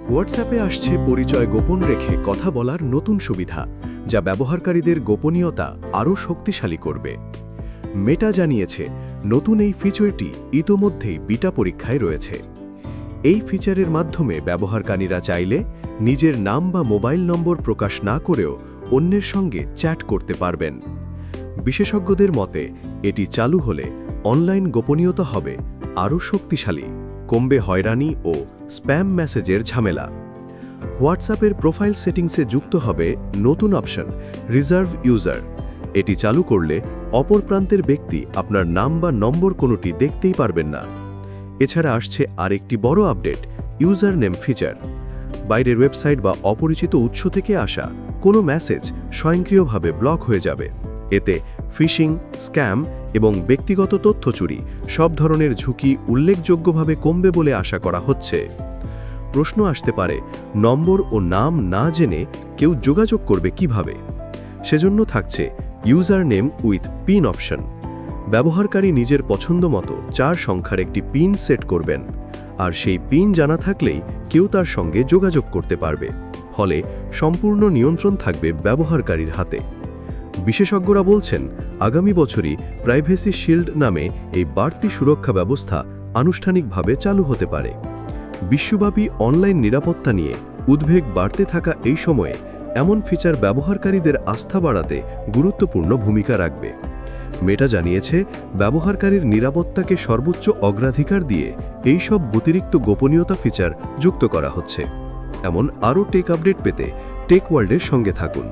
হোয়াটসঅ্যাপে আসছে পরিচয় গোপন রেখে কথা বলার নতুন সুবিধা, যা ব্যবহারকারীদের গোপনীয়তা আরও শক্তিশালী করবে। মেটা জানিয়েছে, নতুন এই ফিচারটি ইতোমধ্যেই বিটা পরীক্ষায় রয়েছে। এই ফিচারের মাধ্যমে ব্যবহারকারীরা চাইলে নিজের নাম বা মোবাইল নম্বর প্রকাশ না করেও অন্যের সঙ্গে চ্যাট করতে পারবেন। বিশেষজ্ঞদের মতে, এটি চালু হলে অনলাইন গোপনীয়তা হবে আরও শক্তিশালী, কমবে হয়রানি ও স্প্যাম মেসেজের ঝামেলা। হোয়াটসঅ্যাপের প্রোফাইল সেটিংসে যুক্ত হবে নতুন অপশন রিজার্ভ ইউজার। এটি চালু করলে অপর প্রান্তের ব্যক্তি আপনার নাম বা নম্বর কোনোটি দেখতেই পারবেন না। এছাড়া আসছে আরেকটি বড় আপডেট, ইউজার নেম ফিচার। বাইরের ওয়েবসাইট বা অপরিচিত উৎস থেকে আসা কোনো মেসেজ স্বয়ংক্রিয়ভাবে ব্লক হয়ে যাবে। এতে ফিশিং, স্ক্যাম এবং ব্যক্তিগত তথ্য চুরি সব ধরনের ঝুঁকি উল্লেখযোগ্যভাবে কমবে বলে আশা করা হচ্ছে। প্রশ্ন আসতে পারে, নম্বর ও নাম না জেনে কেউ যোগাযোগ করবে কিভাবে? সেজন্য থাকছে user name with pin option. ব্যবহারকারী নিজের পছন্দমতো 4 সংখ্যার একটি পিন সেট করবেন, আর সেই পিন জানা থাকলেই কেউ তার সঙ্গে যোগাযোগ করতে পারবে। ফলে সম্পূর্ণ নিয়ন্ত্রণ থাকবে ব্যবহারকারীর হাতে। বিশেষজ্ঞরা বলছেন, আগামী বছরই প্রাইভেসি শিল্ড নামে এই বাড়তি সুরক্ষা ব্যবস্থা আনুষ্ঠানিকভাবে চালু হতে পারে। বিশ্বব্যাপী অনলাইন নিরাপত্তা নিয়ে উদ্বেগ বাড়তে থাকা এই সময়ে এমন ফিচার ব্যবহারকারীদের আস্থা বাড়াতে গুরুত্বপূর্ণ ভূমিকা রাখবে। মেটা জানিয়েছে, ব্যবহারকারীর নিরাপত্তাকে সর্বোচ্চ অগ্রাধিকার দিয়ে এই সব অতিরিক্ত গোপনীয়তা ফিচার যুক্ত করা হচ্ছে। এমন আরও টেক আপডেট পেতে টেক ওয়ার্ল্ডের সঙ্গে থাকুন।